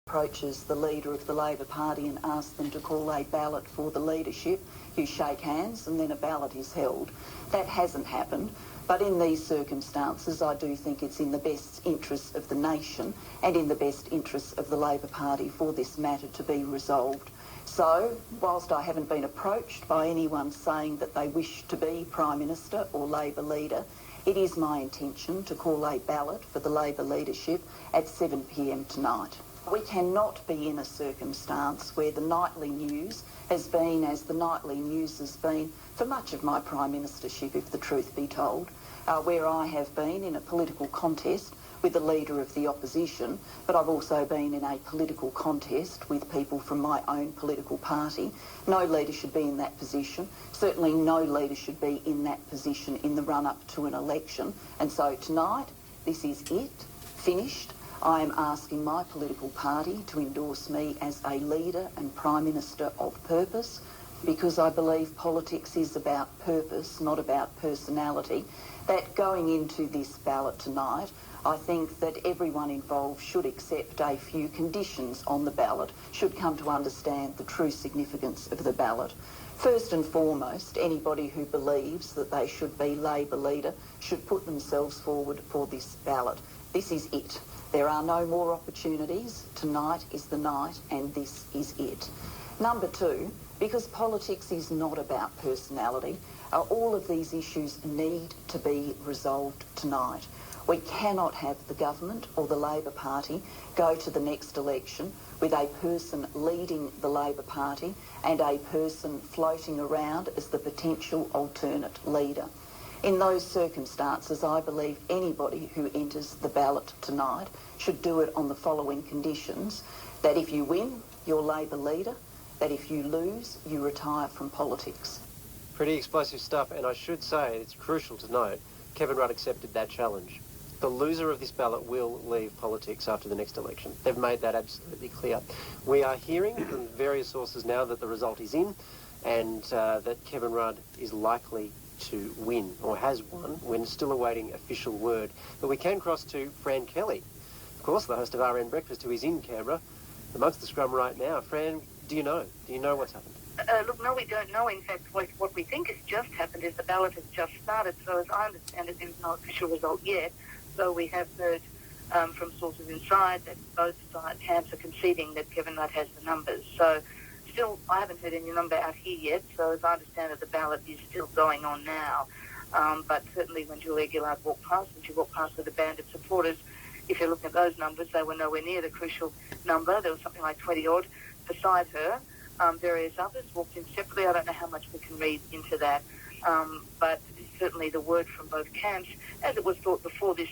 approaches the leader of the Labor Party and asks them to call a ballot for the leadership, you shake hands and then a ballot is held. That hasn't happened. But in these circumstances, I do think it's in the best interests of the nation and in the best interests of the Labor Party for this matter to be resolved. So, whilst I haven't been approached by anyone saying that they wish to be Prime Minister or Labor leader, it is my intention to call a ballot for the Labor leadership at 7 p.m. tonight. We cannot be in a circumstance where the nightly news has been as the nightly news has been for much of my Prime Ministership, if the truth be told, where I have been in a political contest with the Leader of the Opposition, but I've also been in a political contest with people from my own political party. No leader should be in that position. Certainly no leader should be in that position in the run-up to an election. And so tonight, this is it, finished. I am asking my political party to endorse me as a leader and Prime Minister of purpose, because I believe politics is about purpose, not about personality. That going into this ballot tonight, I think that everyone involved should accept a few conditions on the ballot, should come to understand the true significance of the ballot. First and foremost, anybody who believes that they should be Labor leader should put themselves forward for this ballot. This is it. There are no more opportunities. Tonight is the night, and this is it. Number two, because politics is not about personality, all of these issues need to be resolved tonight. We cannot have the government or the Labor Party go to the next election with a person leading the Labor Party and a person floating around as the potential alternate leader. In those circumstances, I believe anybody who enters the ballot tonight should do it on the following conditions: that if you win, you're Labor leader; that if you lose, you retire from politics. Pretty explosive stuff, and I should say, it's crucial to note, Kevin Rudd accepted that challenge. The loser of this ballot will leave politics after the next election. They've made that absolutely clear. We are hearing from various sources now that the result is in, and that Kevin Rudd is likely to win, or has won. We're still awaiting official word. But we can cross to Fran Kelly, of course, the host of RN Breakfast, who is in Canberra, amongst the scrum right now. Fran, do you know? Do you know what's happened? Look, no, we don't know. In fact, what we think has just happened is the ballot has just started. So as I understand it, there's no official result yet. So we have heard from sources inside that both side camps are conceding that Kevin Rudd has the numbers. So still, I haven't heard any number out here yet. So as I understand it, the ballot is still going on now. But certainly when Julia Gillard walked past, and she walked past with a band of supporters, if you look at those numbers, they were nowhere near the crucial number. There was something like 20-odd beside her. Various others walked in separately. I don't know how much we can read into that. But certainly the word from both camps, as it was thought before this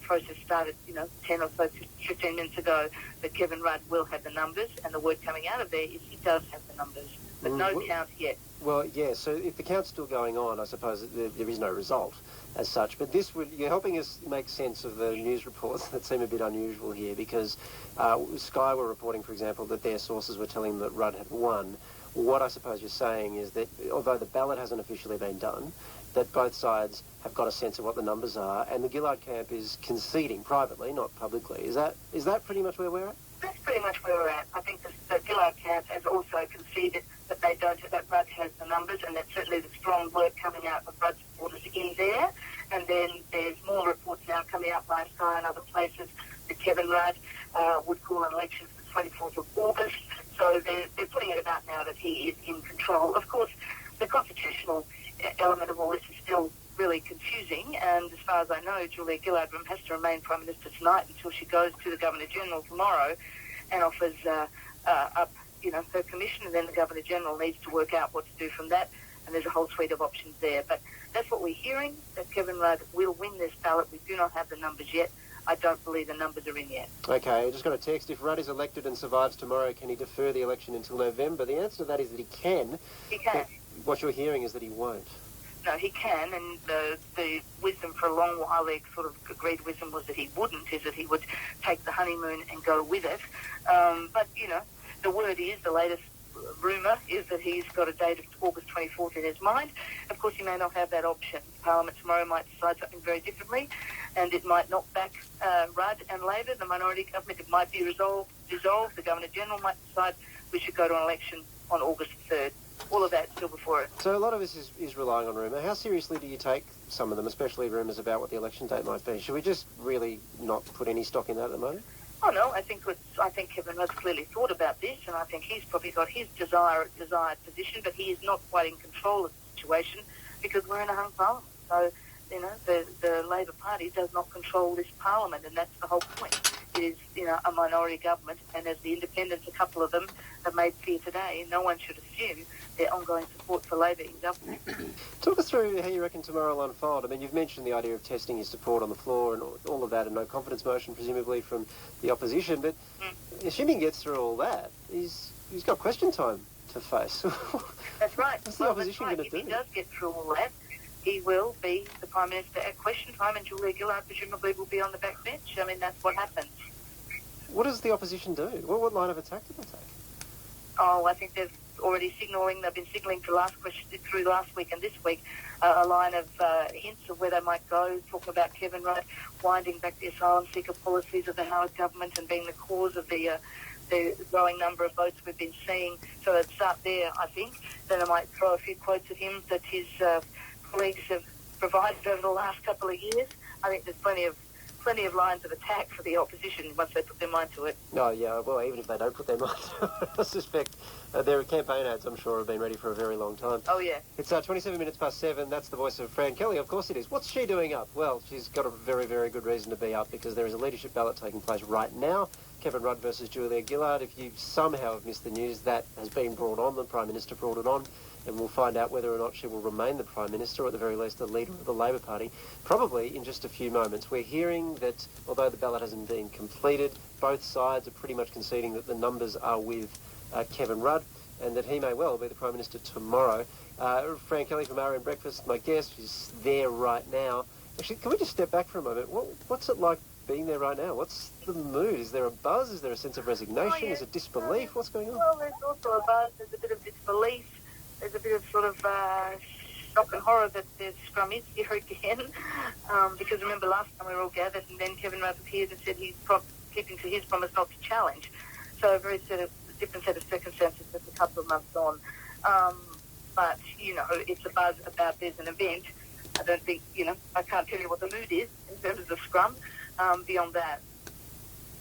process started, 10 or so, 15 minutes ago, that Kevin Rudd will have the numbers, and the word coming out of there is he does have the numbers, but no count yet. Well, yeah, so if the count's still going on, I suppose there is no result as such. But you're helping us make sense of the news reports that seem a bit unusual here, because Sky were reporting, for example, that their sources were telling them that Rudd had won. What I suppose you're saying is that although the ballot hasn't officially been done, that both sides have got a sense of what the numbers are, and the Gillard camp is conceding privately, not publicly. Is that pretty much where we're at? That's pretty much where we're at. I think the Gillard camp has also conceded that they don't, that Rudd has the numbers, and that's certainly the strong word coming out of Rudd supporters in there. And then there's more reports now coming out by Sky and other places that Kevin Rudd would call an election for the 24th of August. So they're putting it about now that he is in control. Of course, the constitutional element of all this is still really confusing, and as far as I know, Julia Gillard has to remain Prime Minister tonight until she goes to the Governor-General tomorrow and offers up, her commission, and then the Governor-General needs to work out what to do from that, and there's a whole suite of options there. But that's what we're hearing, that Kevin Rudd will win this ballot. We do not have the numbers yet. I don't believe the numbers are in yet. Okay, I just got a text. If Rudd is elected and survives tomorrow, can he defer the election until November? The answer to that is that he can. He can. What you're hearing is that he won't. No, he can, and the wisdom for a long while, the sort of agreed wisdom was that he wouldn't, is that he would take the honeymoon and go with it. But, the word is, the latest rumour is that he's got a date of August 24th in his mind. Of course, he may not have that option. Parliament tomorrow might decide something very differently. and it might knock back Rudd and Labor, the minority government. It might be dissolved. The Governor-General might decide we should go to an election on August 3rd. All of that's still before us. So a lot of this is relying on rumour. How seriously do you take some of them, especially rumours about what the election date might be? Should we just really not put any stock in that at the moment? Oh no, I think Kevin Rudd's clearly thought about this, and I think he's probably got his desired position, but he is not quite in control of the situation because we're in a hung parliament. So, you know, the Labor Party does not control this parliament, and that's the whole point. It is, you know, a minority government, and as the independents, a couple of them, have made clear today, no one should assume their ongoing support for Labor in government. Talk us through how you reckon tomorrow will unfold. I mean, you've mentioned the idea of testing his support on the floor and all of that, and no confidence motion, presumably, from the opposition, but assuming he gets through all that, he's got question time to face. That's right. What's the opposition going to do? If he does get through all that, he will be the Prime Minister at question time, and Julia-Gillard presumably will be on the back bench. I mean, that's what happens. What does the opposition do? What line of attack do they take? Oh, I think they've been signalling through last week and this week, a line of hints of where they might go, talking about Kevin Rudd winding back the asylum seeker policies of the Howard government and being the cause of the growing number of votes we've been seeing. So they'd start there, I think. Then I might throw a few quotes at him that his colleagues have provided over the last couple of years. I think there's plenty of lines of attack for the opposition once they put their mind to it. Oh, yeah, well, even if they don't put their mind to it, I suspect their campaign ads, I'm sure, have been ready for a very long time. Oh, yeah. It's 27 minutes past 7. That's the voice of Fran Kelly. Of course it is. What's she doing up? Well, she's got a very, very good reason to be up because there is a leadership ballot taking place right now. Kevin Rudd versus Julia-Gillard. If you somehow have missed the news, that has been brought on. The Prime Minister brought it on. And we'll find out whether or not she will remain the Prime Minister, or at the very least the leader of the Labor Party, probably in just a few moments. We're hearing that, although the ballot hasn't been completed, both sides are pretty much conceding that the numbers are with Kevin Rudd and that he may well be the Prime Minister tomorrow. Fran Kelly from RN Breakfast, my guest, is there right now. Actually, can we just step back for a moment? What's it like being there right now? What's the mood? Is there a buzz? Is there a sense of resignation? Oh, yeah. Is it disbelief? What's going on? Well, there's also a buzz. There's a bit of disbelief. There's a bit of sort of shock and horror that the scrum is here again. Because remember last time we were all gathered and then Kevin Rudd appeared and said he's keeping to his promise not to challenge. So a very different set of circumstances just a couple of months on. But, you know, it's a buzz about there's an event. I don't think, you know, I can't tell you what the mood is in terms of the scrum beyond that.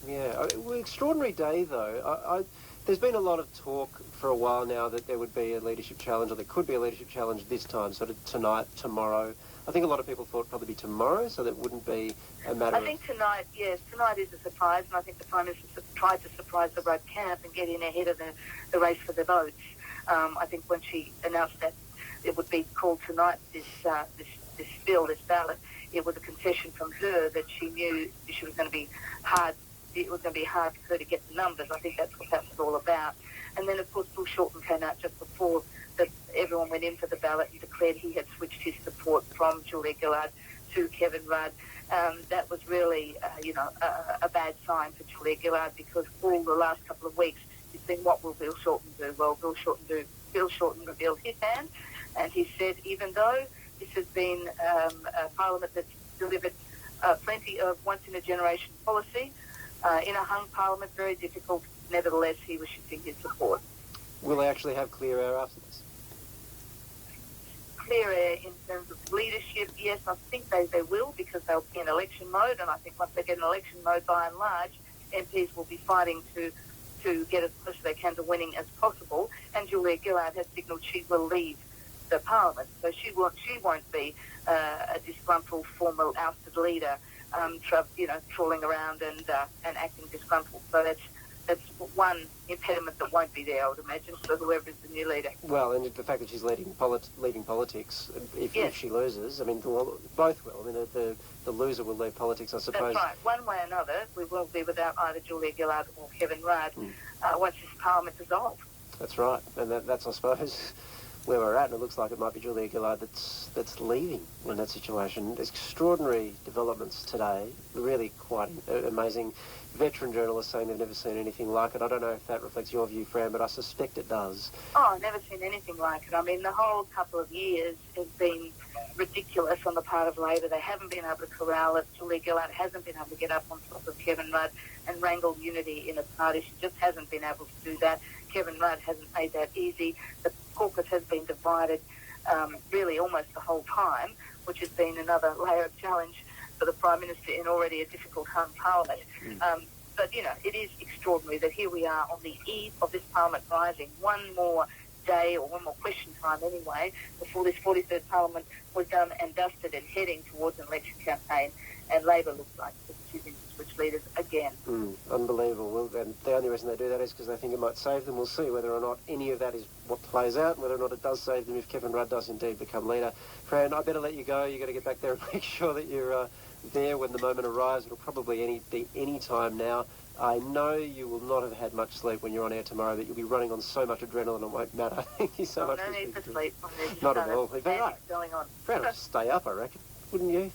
Yeah, extraordinary day though. There's been a lot of talk for a while now that there would be a leadership challenge, or there could be a leadership challenge this time, sort of tonight, tomorrow. I think a lot of people thought it'd probably be tomorrow, so that wouldn't be a matter I think tonight, yes, tonight is a surprise, and I think the Prime Minister tried to surprise the Rudd camp and get in ahead of the race for the votes. I think when she announced that it would be called tonight, this ballot, it was a concession from her that she knew she was going to be hard. It was going to be hard for her to get the numbers. I think that's what that was all about. And then, of course, Bill Shorten came out just before that everyone went in for the ballot and declared he had switched his support from Julia-Gillard to Kevin Rudd. That was really, a bad sign for Julia-Gillard because all the last couple of weeks it's been, what will Bill Shorten do? Well, Bill Shorten revealed his hand, and he said even though this has been a parliament that's delivered plenty of once-in-a-generation policy, in a hung parliament, very difficult. Nevertheless, he was shifting his support. Will they actually have clear air after this? Clear air in terms of leadership, yes, I think they will because they'll be in election mode, and I think once they get in election mode, by and large, MPs will be fighting to get as close as they can to winning as possible, and Julia-Gillard has signalled she will leave the parliament, so she won't be a disgruntled, formal ousted leader, trawling around and acting disgruntled. So that's one impediment that won't be there, I would imagine, for whoever is the new leader. Well, and the fact that she's leading politics, if she loses, I mean, both will. I mean, the loser will leave politics, I suppose. That's right. One way or another, we will be without either Julia-Gillard or Kevin Rudd once this parliament dissolves. That's right, and that's, I suppose, where we're at, and it looks like it might be Julia-Gillard that's leaving in that situation. There's extraordinary developments today, really quite amazing. Veteran journalists saying they've never seen anything like it. I don't know if that reflects your view, Fran, but I suspect it does. Oh, I've never seen anything like it. I mean, the whole couple of years has been ridiculous on the part of Labor. They haven't been able to corral it. Julia-Gillard hasn't been able to get up on top of Kevin Rudd and wrangle unity in the party. She just hasn't been able to do that. Kevin Rudd hasn't made that easy. The caucus has been divided really almost the whole time, which has been another layer of challenge for the Prime Minister in already a difficult hung Parliament. But, you know, it is extraordinary that here we are on the eve of this Parliament rising. One more day, or one more question time anyway, before this 43rd Parliament was done and dusted and heading towards an election campaign, and Labor looks like it's choosing to switch leaders again. Unbelievable. Well, and the only reason they do that is because they think it might save them. We'll see whether or not any of that is what plays out, and whether or not it does save them if Kevin Rudd does indeed become leader. Fran, I better let you go. You've got to get back there and make sure that you're there when the moment arrives. It'll probably be any time now. I know you will not have had much sleep when you're on air tomorrow, but you'll be running on so much adrenaline it won't matter. Thank you so much. No need for sleep. Not at all. Going on. Fran will just stay up, I reckon. Wouldn't you?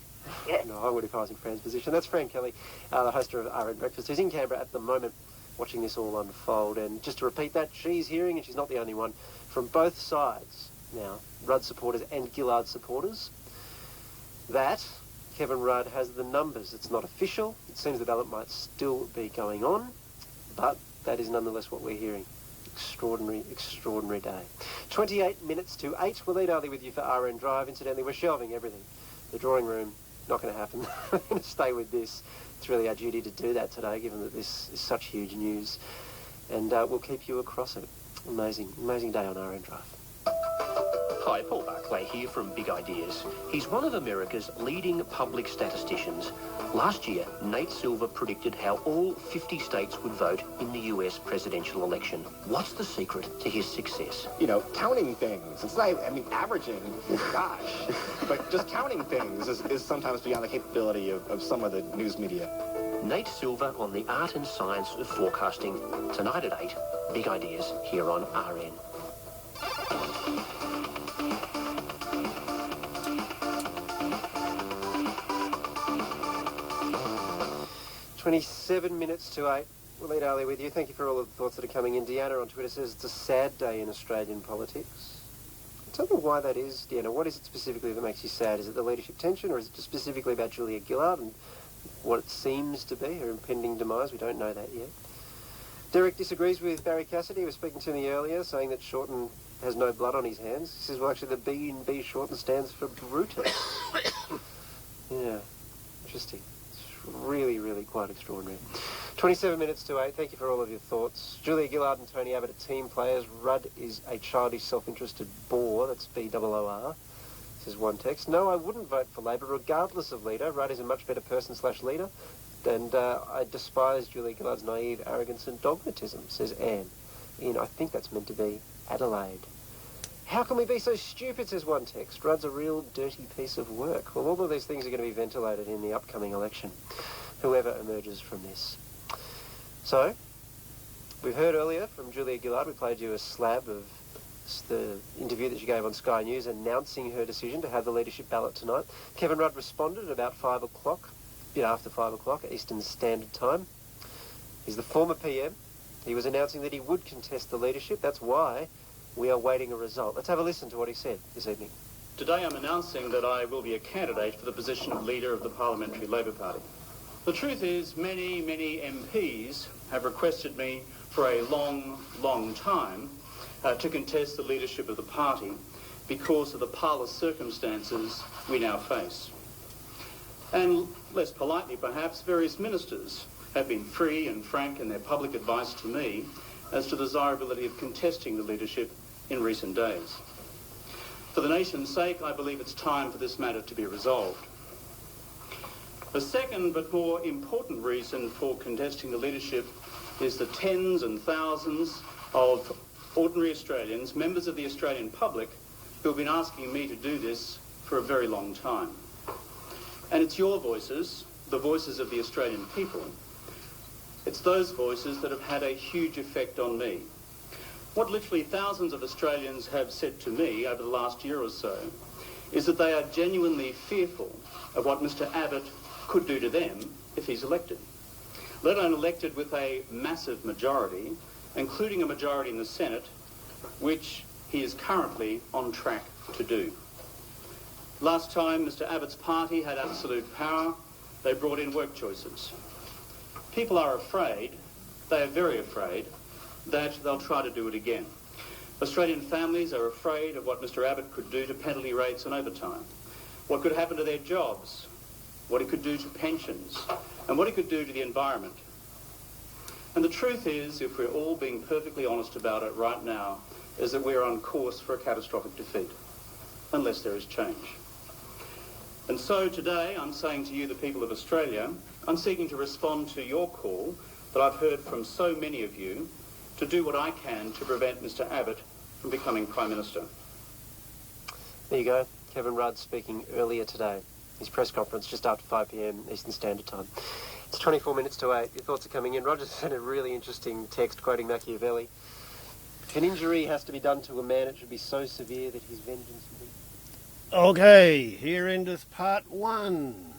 Yeah. No, I would if I was in Fran's position. That's Fran Kelly, the host of RN Breakfast, who's in Canberra at the moment watching this all unfold. And just to repeat that, she's hearing, and she's not the only one, from both sides now, Rudd supporters and Gillard supporters, that Kevin Rudd has the numbers. It's not official. It seems the ballot might still be going on, but that is nonetheless what we're hearing. Extraordinary, extraordinary day. 28 minutes to 8. We'll lead early with you for RN Drive. Incidentally, we're shelving everything. The drawing room, not going to happen. We're going to stay with this. It's really our duty to do that today, given that this is such huge news. And we'll keep you across it. Amazing, amazing day on RN Drive. Hi, Paul Barclay here from Big Ideas. He's one of America's leading public statisticians. Last year, Nate Silver predicted how all 50 states would vote in the US presidential election. What's the secret to his success? You know, counting things. It's not, I mean, averaging, gosh. But just counting things is sometimes beyond the capability of some of the news media. Nate Silver on the art and science of forecasting. Tonight at 8, Big Ideas here on RN. 27 minutes to 8. We'll lead early with you. Thank you for all of the thoughts that are coming in. Deanna on Twitter says it's a sad day in Australian politics. Tell me why that is, Deanna. What is it specifically that makes you sad? Is it the leadership tension, or is it just specifically about Julia-Gillard and what it seems to be her impending demise? We don't know that yet. Derek disagrees with Barry Cassidy, who was speaking to me earlier, saying that Shorten has no blood on his hands. He says, well, actually, the B in B Shorten stands for Brutus. Yeah, interesting. Really, really quite extraordinary. 27 minutes to 8. Thank you for all of your thoughts. Julia-Gillard and Tony Abbott are team players. Rudd is a childish, self-interested bore. That's B-O-O-R, says one text. No, I wouldn't vote for Labor regardless of leader. Rudd is a much better person/leader. And I despise Julia-Gillard's naive arrogance and dogmatism, says Anne. Ian, I think that's meant to be Adelaide. How can we be so stupid, says one text. Rudd's a real dirty piece of work. Well, all of these things are going to be ventilated in the upcoming election, whoever emerges from this. So, we've heard earlier from Julia-Gillard. We played you a slab of the interview that she gave on Sky News announcing her decision to have the leadership ballot tonight. Kevin Rudd responded at about 5 o'clock, a bit after 5 o'clock, Eastern Standard Time. He's the former PM. He was announcing that he would contest the leadership. That's why we are waiting a result. Let's have a listen to what he said this evening. Today I'm announcing that I will be a candidate for the position of leader of the Parliamentary Labor Party. The truth is, many MPs have requested me for a long time to contest the leadership of the party because of the parlous circumstances we now face. And less politely perhaps, various ministers have been free and frank in their public advice to me as to the desirability of contesting the leadership in recent days. For the nation's sake, I believe it's time for this matter to be resolved. The second but more important reason for contesting the leadership is the tens and thousands of ordinary Australians, members of the Australian public, who have been asking me to do this for a very long time. And it's your voices, the voices of the Australian people, it's those voices that have had a huge effect on me. What literally thousands of Australians have said to me over the last year or so is that they are genuinely fearful of what Mr Abbott could do to them if he's elected. Let alone elected with a massive majority, including a majority in the Senate, which he is currently on track to do. Last time Mr Abbott's party had absolute power, they brought in work choices. People are afraid, they are very afraid, that they'll try to do it again. Australian families are afraid of what Mr Abbott could do to penalty rates and overtime, what could happen to their jobs, what he could do to pensions, and what he could do to the environment. And the truth is, if we're all being perfectly honest about it right now, is that we're on course for a catastrophic defeat, unless there is change. And so today, I'm saying to you, the people of Australia, I'm seeking to respond to your call that I've heard from so many of you to do what I can to prevent Mr Abbott from becoming Prime Minister. There you go. Kevin Rudd speaking earlier today. His press conference just after 5 p.m. Eastern Standard Time. It's 24 minutes to 8. Your thoughts are coming in. Roger sent a really interesting text quoting Machiavelli. If an injury has to be done to a man, it should be so severe that his vengeance will be... Okay, here endeth part 1.